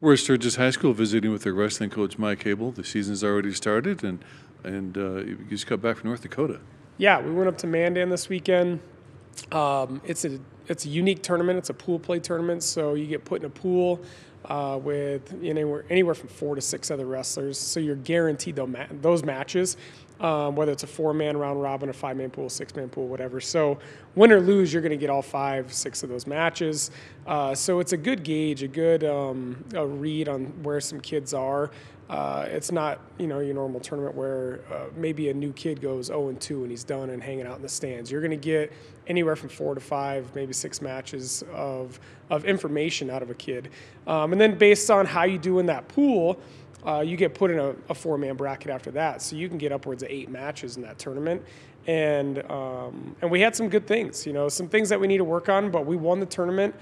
We're at Sturgis High School visiting with their wrestling coach, Mike Abell. The season's already started, and you just got back from North Dakota. Yeah, we went up to Mandan this weekend. It's a unique tournament. It's a pool play tournament, so you get put in a pool with anywhere from 4 to 6 other wrestlers. So you're guaranteed those matches, whether it's a 4-man round robin, a 5-man pool, 6-man pool, whatever. So win or lose, you're going to get all 5, 6 of those matches. So it's a good gauge, a good a read on where some kids are. It's not, your normal tournament where maybe a new kid goes 0-2 and he's done and hanging out in the stands. You're going to get anywhere from 4 to 5, maybe 6 matches of information out of a kid. And then based on how you do in that pool, you get put in a 4-man bracket after that. So you can get upwards of 8 matches in that tournament. And we had some good things, some things that we need to work on, but we won the tournament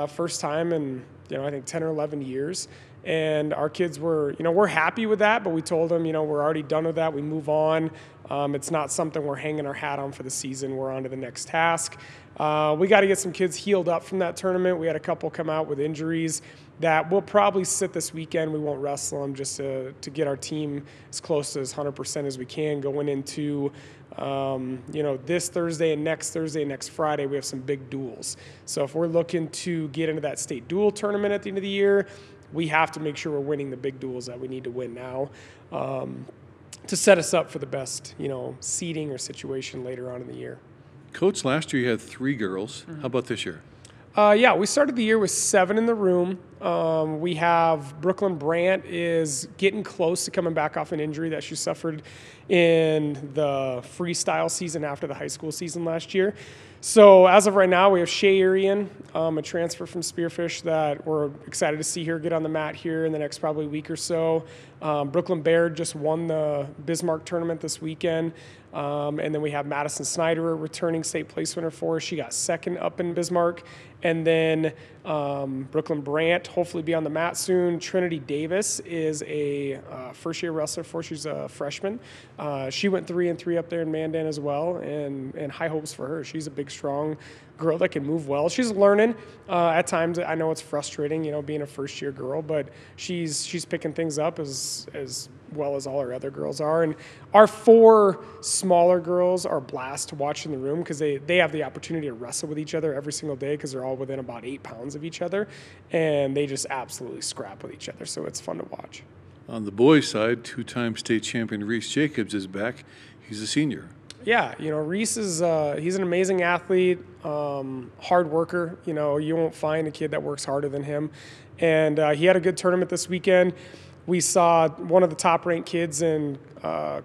first time in, I think 10 or 11 years. And our kids were, we're happy with that, but we told them, we're already done with that. We move on. It's not something we're hanging our hat on for the season. We're on to the next task. We got to get some kids healed up from that tournament. We had a couple come out with injuries that we'll probably sit this weekend. We won't wrestle them just to get our team as close to as 100% as we can going into, this Thursday and next Friday, we have some big duels. So if we're looking to get into that state duel tournament at the end of the year, we have to make sure we're winning the big duels that we need to win now to set us up for the best, seeding or situation later on in the year. Coach, last year you had 3 girls. Mm-hmm. How about this year? We started the year with 7 in the room. We have Brooklyn Brandt is getting close to coming back off an injury that she suffered in the freestyle season after the high school season last year. So as of right now, we have Shay Arian, a transfer from Spearfish that we're excited to see her get on the mat here in the next probably week or so. Brooklyn Baird just won the Bismarck tournament this weekend. And then we have Madison Snyder, a returning state place winner for us. She got second up in Bismarck. And then Brooklyn Brandt, hopefully be on the mat soon. Trinity Davis is a first-year wrestler for us. She's a freshman. She went 3-3 up there in Mandan as well, and high hopes for her. She's a big, strong girl that can move well. She's learning. At times, I know it's frustrating, being a first-year girl, but she's picking things up as well as all our other girls are. And our 4 smaller girls are a blast to watch in the room because they have the opportunity to wrestle with each other every single day because they're all within about 8 pounds of each other, and they just absolutely scrap with each other, so it's fun to watch. On the boys' side, 2-time state champion Reese Jacobs is back. He's a senior. Yeah, Reese is he's an amazing athlete, hard worker. You won't find a kid that works harder than him. And he had a good tournament this weekend. We saw one of the top-ranked kids in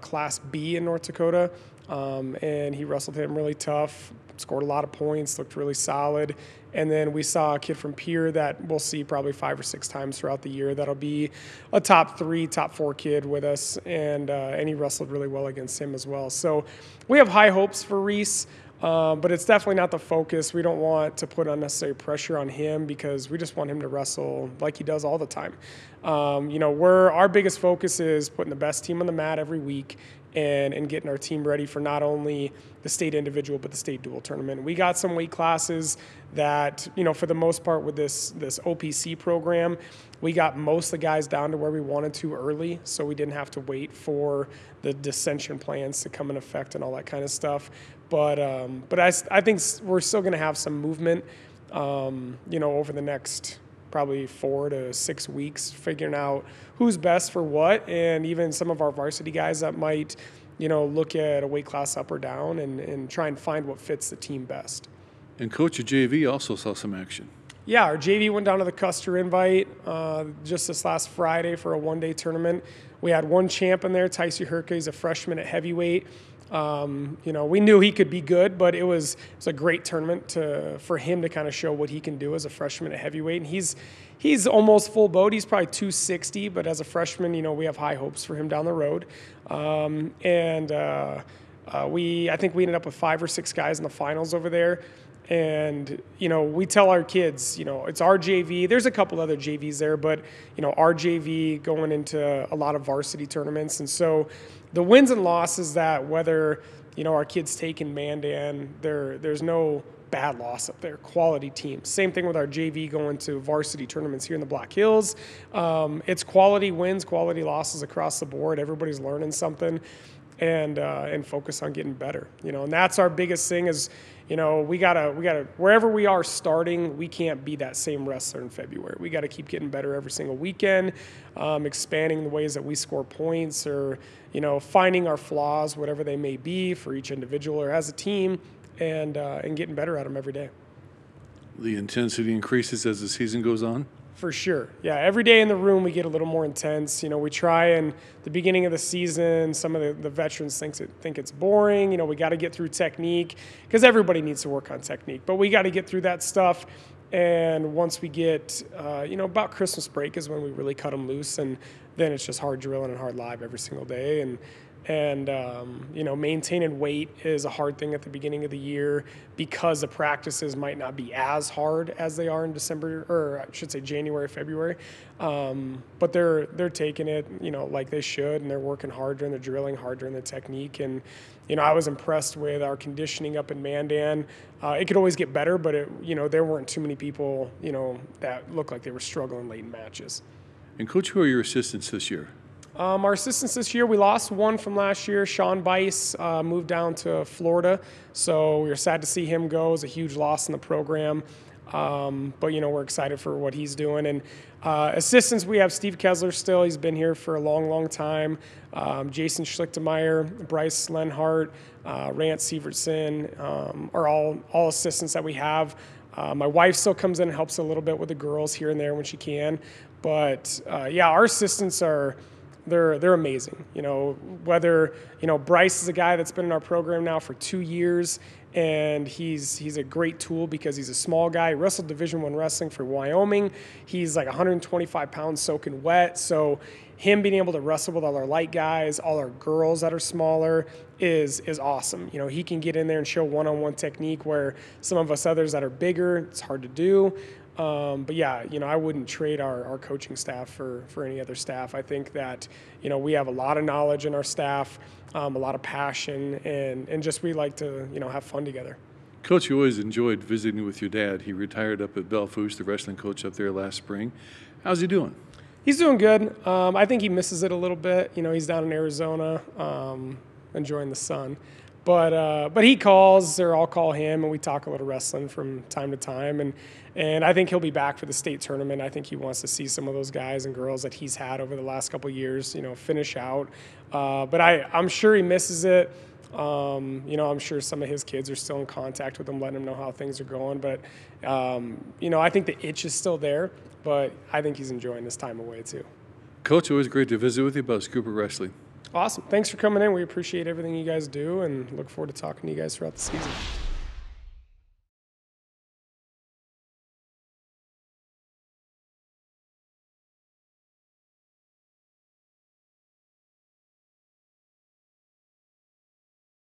Class B in North Dakota, and he wrestled him really tough, scored a lot of points, looked really solid. And then we saw a kid from Pierre that we'll see probably 5 or 6 times throughout the year. That'll be a top 3, top 4 kid with us, and he wrestled really well against him as well. So we have high hopes for Reese, but it's definitely not the focus. We don't want to put unnecessary pressure on him because we just want him to wrestle like he does all the time. Our biggest focus is putting the best team on the mat every week and getting our team ready for not only the state individual but the state dual tournament. We got some weight classes that, for the most part with this OPC program, we got most of the guys down to where we wanted to early, so we didn't have to wait for the dissension plans to come in effect and all that kind of stuff. But I think we're still going to have some movement, over the next probably 4 to 6 weeks, figuring out who's best for what, and even some of our varsity guys that might, look at a weight class up or down and try and find what fits the team best. And Coach of JV also saw some action. Yeah, our JV went down to the Custer Invite just this last Friday for a one-day tournament. We had one champ in there, Tyce Herke. He's a freshman at heavyweight. We knew he could be good, but it was a great tournament for him to kind of show what he can do as a freshman at heavyweight. And he's almost full boat. He's probably 260, but as a freshman, we have high hopes for him down the road. I think we ended up with 5 or 6 guys in the finals over there. And, we tell our kids, it's our JV. There's a couple other JVs there, but, our JV going into a lot of varsity tournaments. And so the wins and losses that whether, our kids take in Mandan, there's no bad loss up there. Quality team. Same thing with our JV going to varsity tournaments here in the Black Hills. It's quality wins, quality losses across the board. Everybody's learning something, and focus on getting better. And that's our biggest thing is, we gotta wherever we are starting, we can't be that same wrestler in February. We got to keep getting better every single weekend, expanding the ways that we score points, or finding our flaws, whatever they may be, for each individual or as a team, and getting better at them every day. The intensity increases as the season goes on? For sure. Yeah, every day in the room we get a little more intense. We try, in the beginning of the season, some of the veterans think it's boring. We got to get through technique, because everybody needs to work on technique. But we got to get through that stuff. And once we get, about Christmas break is when we really cut them loose. And then it's just hard drilling and hard live every single day. And maintaining weight is a hard thing at the beginning of the year, because the practices might not be as hard as they are in December, or I should say January, February. But they're taking it, like they should, and they're working harder, and they're drilling harder in the technique. And, I was impressed with our conditioning up in Mandan. It could always get better, but there weren't too many people, that looked like they were struggling late in matches. And Coach, who are your assistants this year? Our assistants this year, we lost one from last year. Sean Bice moved down to Florida, so we were sad to see him go. It was a huge loss in the program, but we're excited for what he's doing. And assistants, we have Steve Kessler still. He's been here for a long, long time. Jason Schlichtemeyer, Bryce Lenhart, Rance Sievertson are all assistants that we have. My wife still comes in and helps a little bit with the girls here and there when she can. But our assistants are. They're amazing. Whether Bryce is a guy that's been in our program now for 2 years, and he's a great tool because he's a small guy. He wrestled Division I wrestling for Wyoming. He's like 125 pounds soaking wet. So him being able to wrestle with all our light guys, all our girls that are smaller, is awesome. He can get in there and show one-on-one technique where some of us others that are bigger, it's hard to do. But yeah, I wouldn't trade our coaching staff for any other staff. I think that, we have a lot of knowledge in our staff, a lot of passion, and just we like to, have fun together. Coach, you always enjoyed visiting with your dad. He retired up at Belfouche, the wrestling coach up there last spring. How's he doing? He's doing good. I think he misses it a little bit. He's down in Arizona, enjoying the sun. But he calls, or I'll call him, and we talk a little wrestling from time to time. And I think he'll be back for the state tournament. I think he wants to see some of those guys and girls that he's had over the last couple of years, finish out. But I'm sure he misses it. I'm sure some of his kids are still in contact with him, letting him know how things are going. But, I think the itch is still there, but I think he's enjoying this time away too. Coach, always great to visit with you about Scuba Wrestling. Awesome. Thanks for coming in. We appreciate everything you guys do, and look forward to talking to you guys throughout the season.